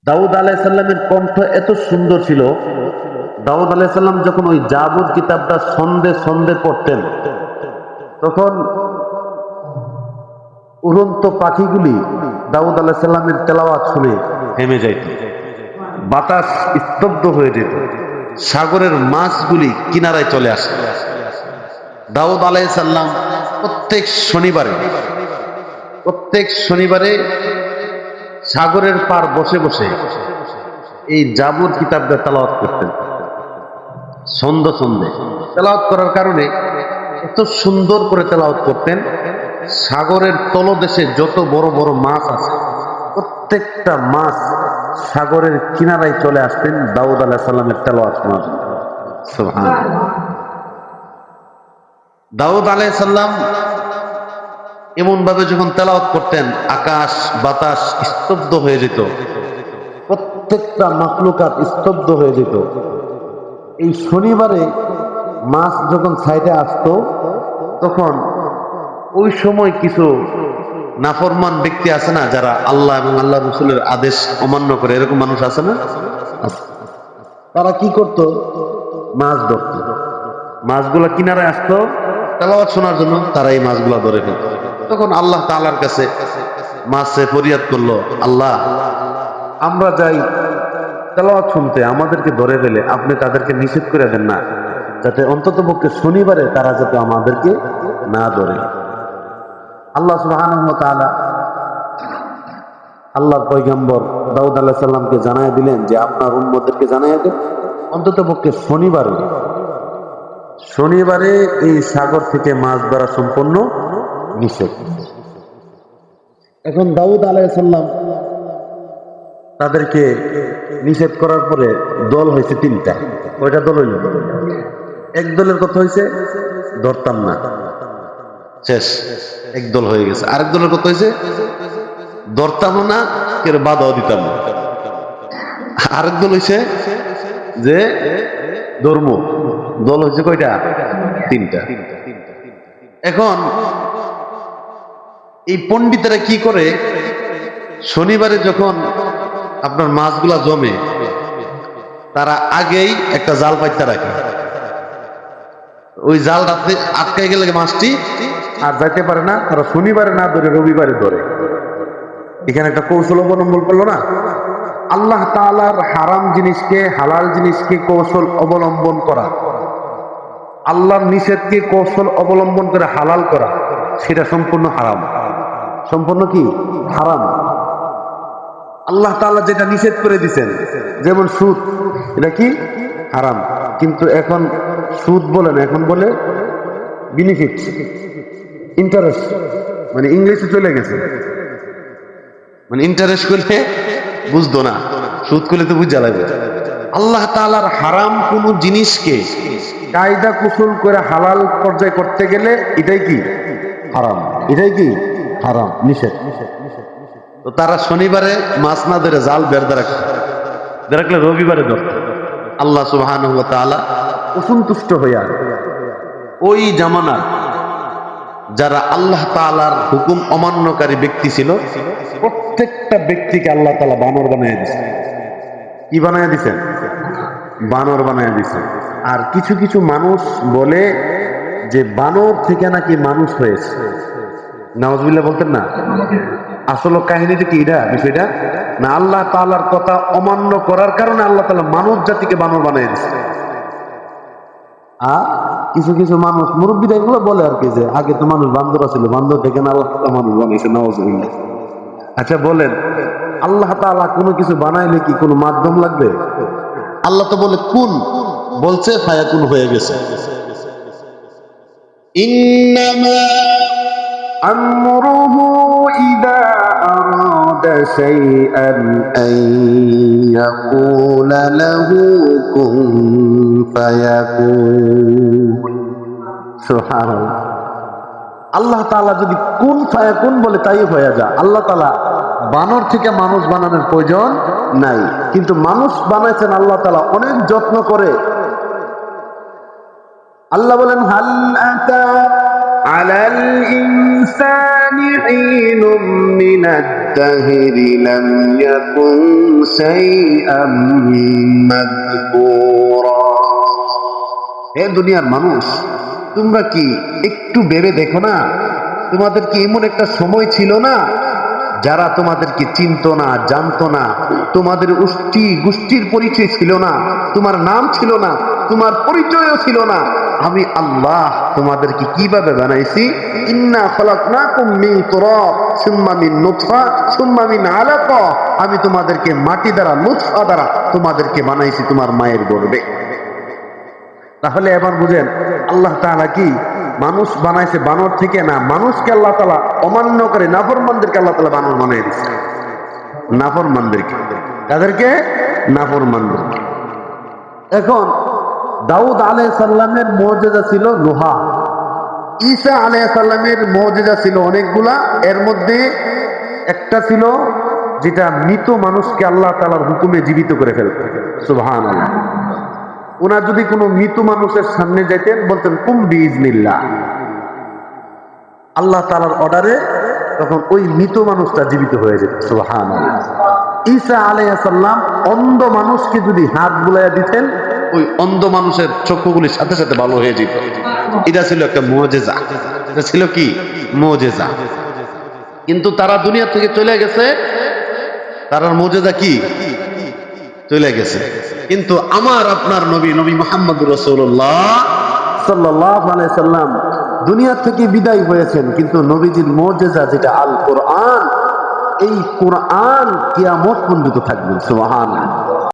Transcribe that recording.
দাউদ আলাইহিস সালামের কণ্ঠ এত সুন্দর ছিল। দাউদ আলাইহিস সালাম যখন ওই জাবুর কিতাবটা সন্ধে সন্ধে পড়তেন, তখন উড়ন্ত পাখিগুলি দাউদ আলাইহিস সালামের তেলাওয়াত শুনে থেমে যাইত, বাতাস স্তব্ধ হয়ে যেত, সাগরের মাছগুলি কিনারায় চলে আসে। দাউদ আলাইহিস সালাম প্রত্যেক শনিবারে সাগরের পার বসে বসে এই জাবুর কিতাবটা তেলাওয়াত করতেন। সন্ধ্যে সন্ধ্যে তেলাওয়াত করার কারণে এত সুন্দর করে তেলাওয়াত করতেন, সাগরের তলদেশে যত বড় বড় মাছ আছে প্রত্যেকটা মাছ সাগরের কিনারায় চলে আসতেন দাউদ আলাইহিস সালামের তেলাওয়াত শোনার জন্য। সুবহানাল্লাহ। দাউদ আলাইহিস সালাম এমন ভাবে যখন তেলাওয়াত করতেন, আকাশ বাতাস স্তব্ধ হয়ে যেত, প্রত্যেকটা মাখলুকাত স্তব্ধ হয়ে যেত। এই শনিবারে মাছ যখন সাইডে আসতো, তখন ওই সময় কিছু নাফরমান ব্যক্তি আছে না, যারা আল্লাহ এবং আল্লাহ রাসূলের আদেশ অমান্য করে, এরকম মানুষ আছে না? তারা কি করত? মাছ ধরত। মাছগুলা কিনারায় আসতো তেলাওয়াত শোনার জন্য, তারা এই মাছগুলা ধরে ফেলত। তখন আল্লাহ তাআলার কাছে মাছে ফরিয়াদ করলো, আল্লাহ, আমরা যাই তেলাওয়াত শুনতে, আমাদেরকে ধরে ফেলে, আপনি তাদেরকে নিষেধ করে দেন না, যাতে অন্তত পক্ষে শনিবারে তারা যাতে আমাদেরকে না ধরে। আল্লাহ সুবহানাহু ওয়া তাআলা আল্লাহর পয়গম্বর দাউদ আলাইহিস সালামকে জানায় দিলেন যে আপনার উম্মতদেরকে জানায় দেন অন্তত পক্ষে শনিবারে এই সাগর থেকে মাছ ধরা সম্পূর্ণ নিষেধ। এখন দাউদ আলাইহিস সালাম তাদেরকে নিষেধ করার পরে দল হয়েছে তিনটা। কয়টা দল হইল? এক দলের কথা হয়েছে ধরতাম না, শেষ, এক দল হয়ে গেছে। আরেক দলের কথা হয়েছে ধরতাম না, কেউ বাধাও দিতাম না। আরেক দল হয়েছে যে ধর্ম। দল হয়েছে কয়টা? তিনটা। এখন এই পণ্ডিতেরা কি করে, শনিবারে যখন আপনার মাছগুলা জমে, তারা আগেই একটা জাল পাইতে রাখে। ওই জাল রাতে আটকাই গেলে মাছটি আর যাইতে পারে না, তারা শনিবারে না ধরে রবিবারে ধরে। এখানে একটা কৌশল অবলম্বন করলো না? আল্লাহ তাআলার হারাম জিনিসকে, হালাল জিনিসকে কৌশল অবলম্বন করা, আল্লাহর নিষেধকে কৌশল অবলম্বন করে হালাল করা, সেটা সম্পূর্ণ হারাম। সম্পূর্ণ কি? হারাম। আল্লাহ তাআলা যেটা নিষেধ করে দিয়েছেন, যেমন সুদ, এটা কি? হারাম। কিন্তু এখন সুদ বলে না, এখন বলে বেনিফিট, ইন্টারেস্ট, মানে ইংলিশে চলে গেছে। মানে ইন্টারেস্ট করলে বুঝতো না, সুদ করলে তো বুঝা লাগবে। আল্লাহ তাআলার হারাম কোন জিনিসকে কায়দা কুশল করে হালাল পর্যায়ে করতে গেলে এটাই কি? হারাম। এটাই কি? হারাম, নিষেধ। তো তারা শনিবারে মাছ না ধরে জাল বেঁধে রাখলে রবিবারে ধরত। আল্লাহ সুবহানাহু ওয়া তাআলা অসন্তুষ্ট হইয়া ওই জামানার যারা আল্লাহ তাআলার হুকুম অমান্যকারী ব্যক্তি ছিল, প্রত্যেকটা ব্যক্তিকে আল্লাহ তাআলা বানর বানায় দিয়েছেন। কি বানায় দিয়েছেন? বানর বানায় দিয়েছেন। আর কিছু কিছু মানুষ বলে যে বানর থেকে নাকি মানুষ হয়েছে। নাউজুবিল্লাহ বলতেন না? আসলে কাহিনীটা কি এটা? বিষয়টা না, আল্লাহ তাআলার কথা অমান্য করার কারণে আল্লাহ তাআলা মানব জাতিকে বানর বানায় দিয়েছে। আর কিছু কিছু মানুষ মুরব্বীরা এগুলো বলে আর কি, যে আগে তো মানুষ বান্দর ছিল, বান্দর থেকে না আল্লাহ তাআলা মানুষ বানাইছে। নাউজুবিল্লাহ। আচ্ছা বলেন, আল্লাহ তাআলা কোনো কিছু বানাইলে কি কোনো মাধ্যম লাগবে? আল্লাহ তো বলে কুন, বলছে ফায়াকুন, হয়ে গেছে। ইন্নামা আমরুহু ইযা আরাদা শাইআন আন ইয়াকুলা লাহু কুন ফায়াকুন। সুবহানাল্লাহ। আল্লাহ তাআলা যদি কুন ফায়াকুন বলে তাই হয়ে যায়। আল্লাহ তাআলা বানর থেকে মানুষ বানানোর প্রয়োজন নাই, কিন্তু মানুষ বানাইছেন আল্লাহ তাআলা অনেক যত্ন করে। আল্লাহ বলেন, হাল আতা আলাল ইনসানি হিনুম মিনাদ الدهر لم يكن شيئا مذكورا। হে দুনিয়ার মানুষ, তোমরা কি একটু ভেবে দেখো না, তোমাদের কি এমন একটা সময় ছিল না যারা তোমাদেরকে চিনতো না, জানতো না, তোমাদের গোষ্ঠীর পরিচয় ছিল না, তোমার নাম ছিল না, তোমার পরিচয়ও ছিল না। আমি আল্লাহ তোমাদেরকে কিভাবে বানাইছি, ইন্না খলাকনাকুম মিন তুরাব সুম্মা মিন নুতফা সুম্মা মিন আলাকা, আমি তোমাদেরকে মাটি দ্বারা, নুতফা দ্বারা তোমাদেরকে বানাইছি তোমার মায়ের গর্ভে। তাহলে এবার বুঝেন আল্লাহ তাআলা কি মানুষ বানাইছে বানর থেকে? না, মানুষকে আল্লাহ তাআলা অমান্য করে নাফরমানদেরকে আল্লাহ তাআলা বানর বানিয়ে দিয়েছে। নাফরমানদেরকে, তাদেরকে নাফরমানদেরকে। এখন দাউদ আলাইহিস সালামের মুজিজা ছিল লোহা, ঈসা আলাইহিস সালামের মুজিজা ছিল অনেকগুলা। এর মধ্যে একটা ছিল যেটা মৃত মানুষকে আল্লাহ তাআলার হুকুমে জীবিত করে ফেলতে। সুবহানাল্লাহ। ওনার যদি কোনো মৃত মানুষের সামনে যেতেন, বলতেন কুম বিইজনিল্লাহ, আল্লাহ তাআলার অর্ডারে, তখন ওই মৃত মানুষটা জীবিত হয়ে যেত। সুবহানাল্লাহ। ঈসা আলাইহিস সালাম অন্ধ মানুষকে যদি হাত বুলাইয়া দিতেন, ওই অন্ধ মানুষের চক্ষুগুলির সাথে সাথে ভালো হয়ে যেত। এটা ছিল একটা মুজিজা। এটা ছিল কি? মুজিজা। কিন্তু তারা দুনিয়া থেকে চলে গেছে, তার মুজিজা কি? চলে গেছে। কিন্তু আমার আপনার নবী, নবী মুহাম্মদুর রাসূলুল্লাহ সাল্লাল্লাহু আলাইহি সাল্লাম দুনিয়া থেকে বিদায় হয়েছেন, কিন্তু নবীজির মুজিজা যেটা আল কোরআন, এই কোরআন কিয়ামত পর্যন্ত থাকবে। সুবহানাল্লাহ।